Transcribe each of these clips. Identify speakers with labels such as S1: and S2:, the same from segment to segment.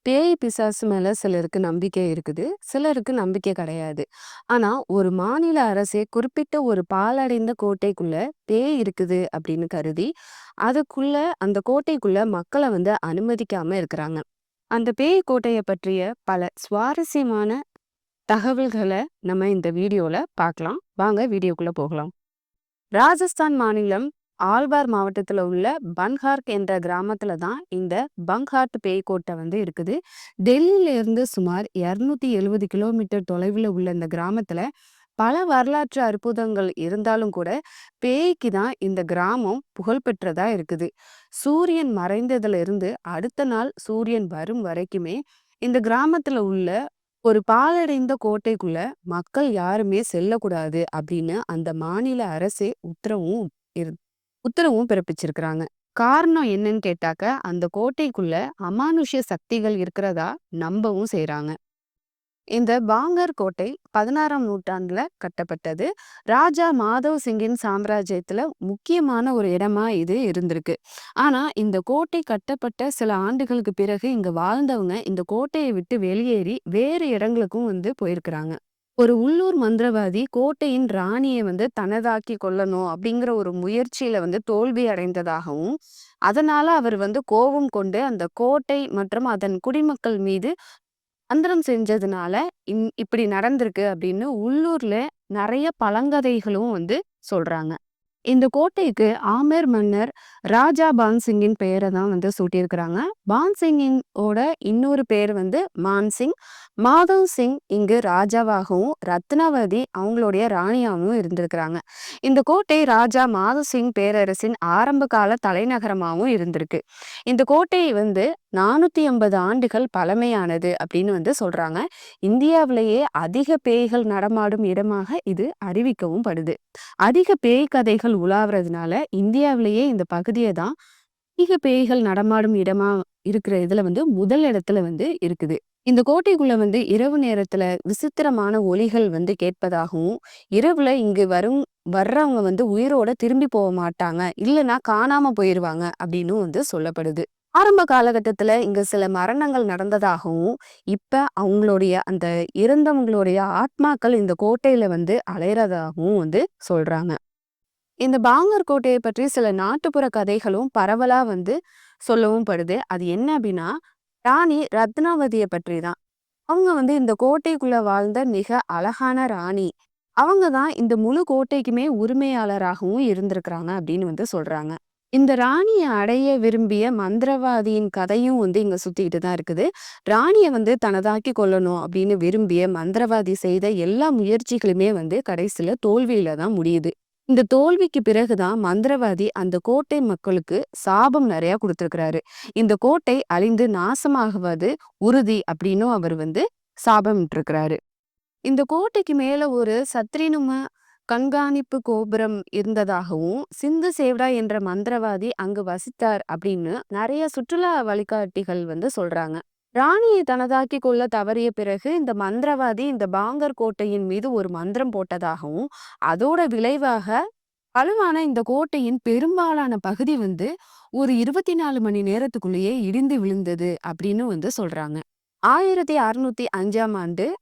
S1: பேய் பிசாசு மேல சிலருக்கு நம்பிக்கை இருக்குது. சிலருக்கு நம்பிக்கை கிடையாது. ஆனா, ஒரு மாநில அரசே குறிப்பிட்ட ஒரு பாழடைந்த கோட்டைக்குள்ள பேய் இருக்குது அப்படின்னு கருதி, அதுக்குள்ள அந்த கோட்டைக்குள்ள மக்கள அனுமதிக்காம இருக்கிறாங்க. அந்த பேய் கோட்டைய பற்றிய பல சுவாரஸ்யமான தகவல்கள நம்ம இந்த வீடியோல பார்க்கலாம். வாங்க வீடியோக்குள்ள போகலாம். ராஜஸ்தான் மாநிலம் ஆல்வார் மாவட்டத்துல உள்ள பன்ஹார்க் என்ற கிராமத்துல தான் இந்த பங்ஹார்ட் பேய் கோட்டை இருக்குது. டெல்லியில இருந்து சுமார் 270 கிலோமீட்டர் தொலைவில் உள்ள இந்த கிராமத்துல பல வரலாற்று அற்புதங்கள் இருந்தாலும் கூட பேய்க்கு தான் இந்த கிராமம் புகழ்பெற்றதா இருக்குது. சூரியன் மறைந்ததுல இருந்து அடுத்த நாள் சூரியன் வரும் வரைக்குமே இந்த கிராமத்துல உள்ள ஒரு பாழடைந்த கோட்டைக்குள்ள மக்கள் யாருமே செல்லக்கூடாது அப்படின்னு அந்த மாநில அரசே இரு உத்தரவும் பிறப்பிச்சிருக்கிறாங்க. காரணம் என்னன்னு கேட்டாக்க, அந்த கோட்டைக்குள்ள அமானுஷ்ய சக்திகள் இருக்கிறதா நம்பவும் செய்றாங்க. இந்த பாங்கர் கோட்டை 16ஆம் நூற்றாண்டுல கட்டப்பட்டது. ராஜா மாதவ் சிங்கின் சாம்ராஜ்யத்துல முக்கியமான ஒரு இடமா இது இருந்திருக்கு. ஆனா இந்த கோட்டை கட்டப்பட்ட சில ஆண்டுகளுக்கு பிறகு இங்க வாழ்ந்தவங்க இந்த கோட்டையை விட்டு வெளியேறி வேறு இடங்களுக்கும் போயிருக்கிறாங்க. ஒரு உள்ளூர் மந்திரவாதி கோட்டையின் ராணியை தனதாக்கி கொள்ளணும் அப்படிங்கிற ஒரு முயற்சியில தோல்வி அடைந்ததாகவும், அதனால அவர் கோபம் கொண்டு அந்த கோட்டை மற்றும் அதன் குடிமக்கள் மீது மந்திரம் செஞ்சதுனால இப்படி நடந்திருக்கு அப்படின்னு உள்ளூர்ல நிறைய பழங்கதைகளும் சொல்றாங்க. இந்த கோட்டைக்கு ஆமேர் மன்னர் ராஜா பான்சிங்கின் பெயரை தான் சூட்டியிருக்கிறாங்க. பான்சிங்கின் ஓட இன்னொரு பேர் மான்சிங். மாதவ் சிங் இங்கு ராஜாவாகவும் ரத்னாவதி அவங்களுடைய ராணியாகவும் இருந்திருக்கிறாங்க. இந்த கோட்டை ராஜா மாதவ் சிங் பேரரசின் ஆரம்ப கால தலைநகரமாகவும் இருந்திருக்கு. இந்த கோட்டை 450 ஆண்டுகள் பழமையானது அப்படின்னு சொல்றாங்க. இந்தியாவிலேயே அதிக பேய்கள் நடமாடும் இடமாக இது அறிவிக்கவும் படுது. அதிக பேய் கதைகள் உலாவுறதுனால இந்தியாவிலேயே இந்த பகுதியை தான் அதிக பேய்கள் நடமாடும் இடமா இருக்கிற இதுல முதல் இடத்துல இருக்குது. இந்த கோட்டைக்குள்ள இரவு நேரத்துல விசித்திரமான ஒலிகள் கேட்பதாகவும், இரவுல இங்கு வர்றவங்க உயிரோட திரும்பி போக மாட்டாங்க, இல்லைன்னா காணாம போயிருவாங்க அப்படின்னு சொல்லப்படுது. ஆரம்ப காலகட்டத்துல இங்க சில மரணங்கள் நடந்ததாகவும், இப்ப அவங்களுடைய அந்த இறந்தவங்களுடைய ஆத்மாக்கள் இந்த கோட்டையில அலையறதாகவும் சொல்றாங்க. இந்த பாங்கர் கோட்டையை பற்றி சில நாட்டுப்புற கதைகளும் பரவலா சொல்லவும் படுது. அது என்ன அப்படின்னா, ராணி ரத்னாவதியை பற்றி தான். அவங்க இந்த கோட்டைக்குள்ள வாழ்ந்த மிக அழகான ராணி. அவங்க தான் இந்த முழு கோட்டைக்குமே உரிமையாளராகவும் இருந்திருக்கிறாங்க அப்படின்னு சொல்றாங்க. இந்த ராணியை அடைய விரும்பிய மந்திரவாதியின் கதையும் இங்க சுத்திக்கிட்டு தான் இருக்குது. ராணியை தனதாக்கி கொள்ளணும் அப்படின்னு விரும்பிய மந்திரவாதி செய்த எல்லா முயற்சிகளுமே கடைசியில தோல்வியில தான் முடியுது. இந்த தோல்விக்கு பிறகுதான் மந்திரவாதி அந்த கோட்டை மக்களுக்கு சாபம் நிறைய கொடுத்திருக்கிறாரு. இந்த கோட்டை அழிந்து நாசமாகுவது உறுதி அப்படின்னும் அவர் சாபம் இருக்கிறாரு. இந்த கோட்டைக்கு மேல ஒரு சத்ரினும கண்காணிப்பு கோபுரம் இருந்ததாகவும், சிந்து சேவ்டா என்ற மந்திரவாதி அங்கு வசித்தார் அப்படின்னு நிறைய சுற்றுலா வழிகாட்டிகள் சொல்றாங்க. ராணியை தனதாக்கி கொள்ள தவறிய பிறகு இந்த மந்திரவாதி இந்த பாங்கர் கோட்டையின் மீது ஒரு மந்திரம் போட்டதாகவும், அதோட விளைவாக வலுவான இந்த கோட்டையின் பெரும்பாலான பகுதி ஒரு 24 மணி நேரத்துக்குள்ளேயே இடிந்து விழுந்தது அப்படின்னு சொல்றாங்க. 1605ஆம் ஆண்டு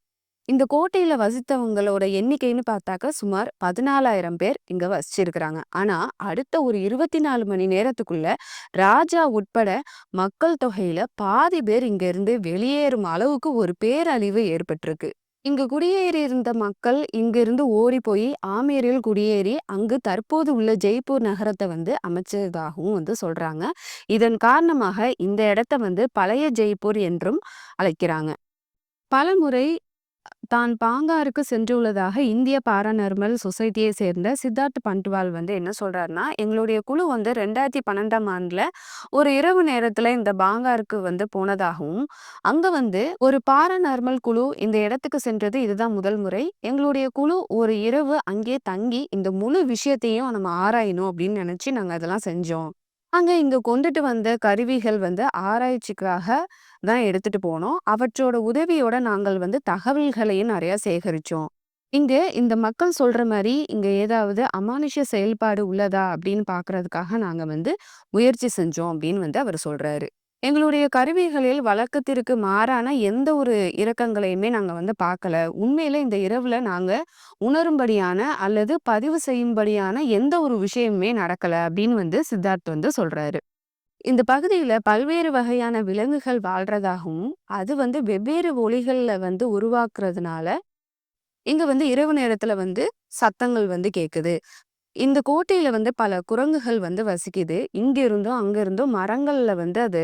S1: இந்த கோட்டையில வசித்தவங்களோட எண்ணிக்கைன்னு பார்த்தாக்க சுமார் 14,000 பேர் இங்க வசிச்சிருக்கிறாங்க. ஆனா அடுத்த ஒரு 24 மணி நேரத்துக்குள்ள ராஜா உட்பட மக்கள் தொகையில பாதி பேர் இங்க இருந்து வெளியேறும் அளவுக்கு ஒரு பேரழிவு ஏற்பட்டிருக்கு. இங்கு குடியேறி இருந்த மக்கள் இங்கிருந்து ஓடி போய் ஆமேரில் குடியேறி அங்கு தற்போது உள்ள ஜெய்ப்பூர் நகரத்தை அமைச்சதாகவும் சொல்றாங்க. இதன் காரணமாக இந்த இடத்த பழைய ஜெய்ப்பூர் என்றும் அழைக்கிறாங்க. பலமுறை தான் பாங்காருக்கு சென்றுள்ளதாக இந்திய பாராநார்மல் சொசைட்டியை சேர்ந்த சித்தார்த் பண்ட்வால் என்ன சொல்றாருன்னா, எங்களுடைய குழு 2012ஆம் ஆண்டுல ஒரு இரவு நேரத்துல இந்த பாங்காருக்கு போனதாகவும், அங்க ஒரு பாராநார்மல் குழு இந்த இடத்துக்கு சென்றது இதுதான் முதல் முறை. எங்களுடைய குழு ஒரு இரவு அங்கே தங்கி இந்த முழு விஷயத்தையும் நம்ம ஆராயணும் அப்படின்னு நினைச்சு நாங்க அதெல்லாம் செஞ்சோம். அங்க இங்க கொண்டுட்டு வந்த கருவிகள் ஆராய்ச்சிக்காக தான் எடுத்துட்டு போனோம். அவற்றோட உதவியோட நாங்கள் தகவல்களையும் நிறைய சேகரிச்சோம். இங்க இந்த மக்கள் சொல்ற மாதிரி இங்க ஏதாவது அமானுஷ்ய செயல்பாடு உள்ளதா அப்படின்னு பாக்குறதுக்காக நாங்க முயற்சி செஞ்சோம் அப்படின்னு அவர் சொல்றாரு. எங்களுடைய கருவிகளில் வழக்கத்திற்கு மாறான எந்த ஒரு இறக்கங்களையுமே நாங்க பார்க்கல. உண்மையில இந்த இரவுல நாங்க உணரும்படியான அல்லது பதிவு செய்யும்படியான எந்த ஒரு விஷயமுமே நடக்கல அப்படின்னு சித்தார்த் சொல்றாரு. இந்த பகுதியில பல்வேறு வகையான விலங்குகள் வாழ்றதாகவும், அது வெவ்வேறு ஒலிகள்ல உருவாக்குறதுனால, இங்க இரவு நேரத்துல சத்தங்கள் கேக்குது. இந்த கோட்டையில பல குரங்குகள் வசிக்குது. இங்க இருந்தும், அங்க இருந்தும் மரங்கள்ல அது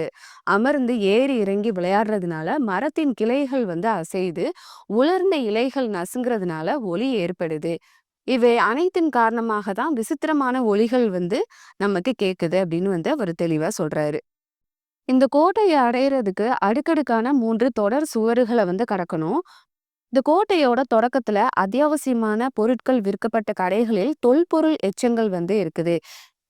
S1: அமர்ந்து ஏறி இறங்கி விளையாடுறதுனால, மரத்தின் கிளைகள் அசையுது. உலர்ந்த இலைகள் நசுங்குறதுனால ஒலி ஏற்படுது. இவை அனைத்தின் காரணமாக தான் விசித்திரமான ஒலிகள் நமக்கு கேக்குது அப்படின்னு அவரு தெளிவா சொல்றாரு. இந்த கோட்டைய அடையறதுக்கு அடுக்கடுக்கான 3 தொடர் சுவர்கள கடக்கணும். இந்த கோட்டையோட தொடக்கத்துல அத்தியாவசியமான பொருட்கள் விற்கப்பட்ட கடைகளில் தொல்பொருள் எச்சங்கள் இருக்குது.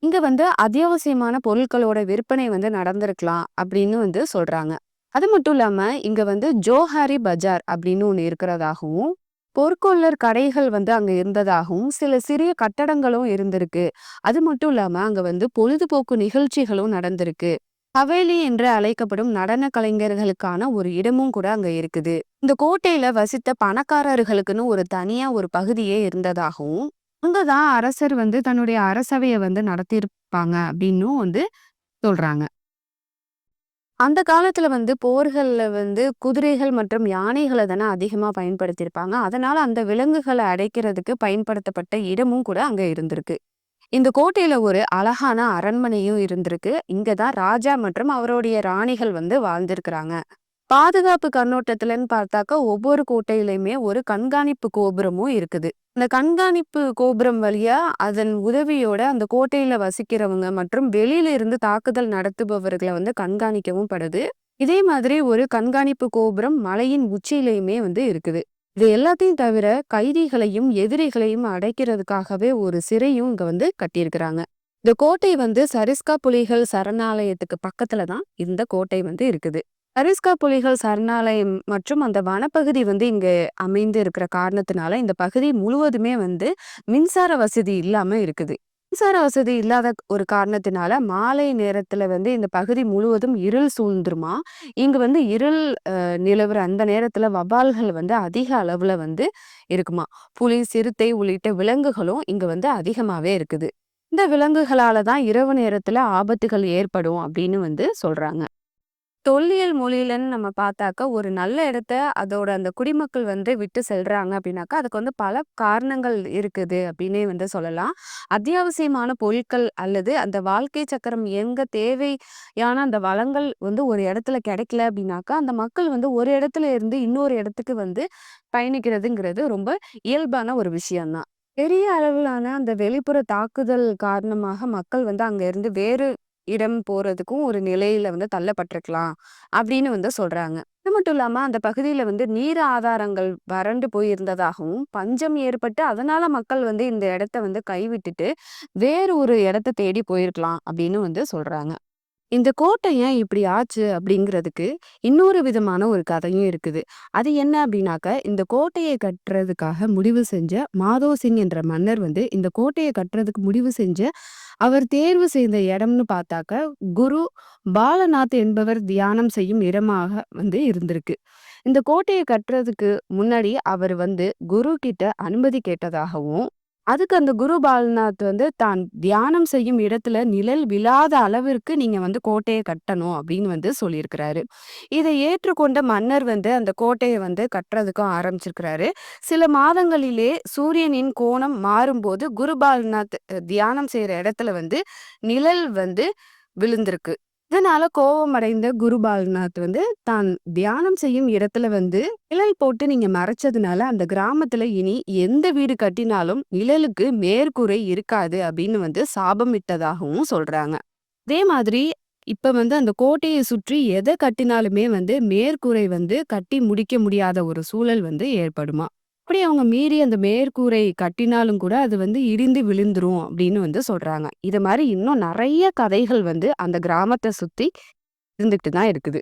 S1: இங்க அத்தியாவசியமான பொருட்களோட விற்பனை நடந்திருக்கலாம் அப்படின்னு சொல்றாங்க. அது மட்டும் இல்லாம இங்க ஜோஹாரி பஜார் அப்படின்னு ஒண்ணு இருக்கிறதாகவும், பொற்கொள்ளர் கடைகள் அங்க இருந்ததாகவும், சில சிறிய கட்டடங்களும் இருந்திருக்கு. அது மட்டும் இல்லாம அங்க பொழுதுபோக்கு நிகழ்ச்சிகளும் நடந்திருக்கு. ஹவேலி என்று அழைக்கப்படும் நடன கலைஞர்களுக்கான ஒரு இடமும் கூட அங்க இருக்குது. இந்த கோட்டையில வசித்த பணக்காரர்களுக்குன்னு ஒரு தனியா ஒரு பகுதியே இருந்ததாகவும், அங்கதான் அரசர் தன்னுடைய அரசவைய நடத்தியிருப்பாங்க அப்படின்னும் சொல்றாங்க. அந்த காலத்துல போர்கள்ல குதிரைகள் மற்றும் யானைகள தானே அதிகமா பயன்படுத்தியிருப்பாங்க. அதனால அந்த விலங்குகள அடைக்கிறதுக்கு பயன்படுத்தப்பட்ட இடமும் கூட அங்க இருந்திருக்கு. இந்த கோட்டையில ஒரு அழகான அரண்மனையும் இருந்திருக்கு. இங்க தான் ராஜா மற்றும் அவருடைய ராணிகள் வாழ்ந்திருக்கிறாங்க. பாதுகாப்பு கண்ணோட்டத்துலன்னு பார்த்தாக்கா, ஒவ்வொரு கோட்டையிலயுமே ஒரு கண்காணிப்பு கோபுரமும் இருக்குது. இந்த கண்காணிப்பு கோபுரம் வழியா அதன் உதவியோட அந்த கோட்டையில வசிக்கிறவங்க மற்றும் வெளியில இருந்து தாக்குதல் நடத்துபவர்களை கண்காணிக்கவும் படுது. இதே மாதிரி ஒரு கண்காணிப்பு கோபுரம் மலையின் உச்சியிலையுமே இருக்குது. இது எல்லாத்தையும் தவிர கைதிகளையும் எதிரிகளையும் அடைக்கிறதுக்காகவே ஒரு சிறையும் இங்க கட்டியிருக்கிறாங்க. இந்த கோட்டை சரிஸ்கா புலிகள் சரணாலயத்துக்கு பக்கத்துல தான் இந்த கோட்டை இருக்குது. சரிஸ்கா புலிகள் சரணாலயம் மற்றும் அந்த வனப்பகுதி இங்க அமைந்து இருக்கிற காரணத்தினால இந்த பகுதி முழுவதுமே மின்சார வசதி இல்லாம இருக்குது. மின்சார வசதி இல்லாத ஒரு காரணத்தினால மாலை நேரத்துல இந்த பகுதி முழுவதும் இருள் சூழ்ந்துருமா. இங்க இருள் நிலவுற அந்த நேரத்துல வவ்வால்கள் அதிக அளவுல இருக்குமா. புலி, சிறுத்தை உள்ளிட்ட விலங்குகளும் இங்க அதிகமாவே இருக்குது. இந்த விலங்குகளால தான் இரவு நேரத்துல ஆபத்துகள் ஏற்படும் அப்படின்னு சொல்றாங்க. தொல்லியல் மொழியிலன்னு நம்ம பார்த்தாக்கா, ஒரு நல்ல இடத்த அதோட அந்த குடிமக்கள் விட்டு செல்றாங்க அப்படின்னாக்கா, அதுக்கு பல காரணங்கள் இருக்குது அப்படின்னே சொல்லலாம். அத்தியாவசியமான பொருட்கள் அல்லது அந்த வாழ்க்கை சக்கரம் இயங்க தேவையான அந்த வளங்கள் ஒரு இடத்துல கிடைக்கல அப்படின்னாக்கா, அந்த மக்கள் ஒரு இடத்துல இருந்து இன்னொரு இடத்துக்கு பயணிக்கிறதுங்கிறது ரொம்ப இயல்பான ஒரு விஷயம் தான். பெரிய அளவிலான அந்த வெளிப்புற தாக்குதல் காரணமாக மக்கள் அங்க இருந்து வேறு இடம் போறதுக்கும் ஒரு நிலையில தள்ளப்பட்டிருக்கலாம் அப்படின்னு சொல்றாங்க. அது மட்டும் இல்லாம அந்த பகுதியில நீர் ஆதாரங்கள் வறண்டு போயிருந்ததாகவும், பஞ்சம் ஏற்பட்டு அதனால மக்கள் இந்த இடத்த கைவிட்டுட்டு வேறு ஒரு இடத்த தேடி போயிருக்கலாம் அப்படின்னு சொல்றாங்க. இந்த கோட்டை ஏன் இப்படி ஆச்சு அப்படிங்கிறதுக்கு இன்னொரு விதமான ஒரு கதையும் இருக்குது. அது என்ன அப்படின்னாக்க, இந்த கோட்டையை கட்டுறதுக்காக முடிவு செஞ்ச மாதோ சிங் என்ற மன்னர் இந்த கோட்டையை கட்டுறதுக்கு முடிவு செஞ்ச அவர் தேர்வு செய்த இடம்னு பார்த்தாக்க, குரு பாலநாத் என்பவர் தியானம் செய்யும் இடமாக இருந்திருக்கு. இந்த கோட்டையை கட்டுறதுக்கு முன்னாடி அவர் குரு கிட்ட அனுமதி கேட்டதாகவும், அதுக்கு அந்த குரு பால்நாத் தான் தியானம் செய்யும் இடத்துல நிழல் விழாத அளவிற்கு நீங்க கோட்டையை கட்டணும் அப்படின்னு சொல்லியிருக்கிறாரு. இதை ஏற்றுக்கொண்ட மன்னர் அந்த கோட்டையை கட்டுறதுக்கும் ஆரம்பிச்சிருக்கிறாரு. சில மாதங்களிலே சூரியனின் கோணம் மாறும்போது குரு பால்நாத் தியானம் செய்யற இடத்துல நிழல் விழுந்திருக்கு. இதனால கோபமடைந்த குரு பால்நாத் தான் தியானம் செய்யும் இடத்துல நிழல் போட்டு நீங்க மறைச்சதுனால அந்த கிராமத்துல இனி எந்த வீடு கட்டினாலும் நிழலுக்கு மேற்கூரை இருக்காது அப்படின்னு சாபமிட்டதாகவும் சொல்றாங்க. அதே மாதிரி இப்ப அந்த கோட்டையை சுற்றி எதை கட்டினாலுமே மேற்கூரை கட்டி முடிக்க முடியாத ஒரு சூழல் ஏற்படுமா. அப்படி அவங்க மீறி அந்த மேற்கூரை கட்டினாலும் கூட அது இடிந்து விழுந்துரும் அப்படின்னு சொல்றாங்க. இது மாதிரி இன்னும் நிறைய கதைகள் அந்த கிராமத்தை சுத்தி இருந்துகிட்டு தான் இருக்குது.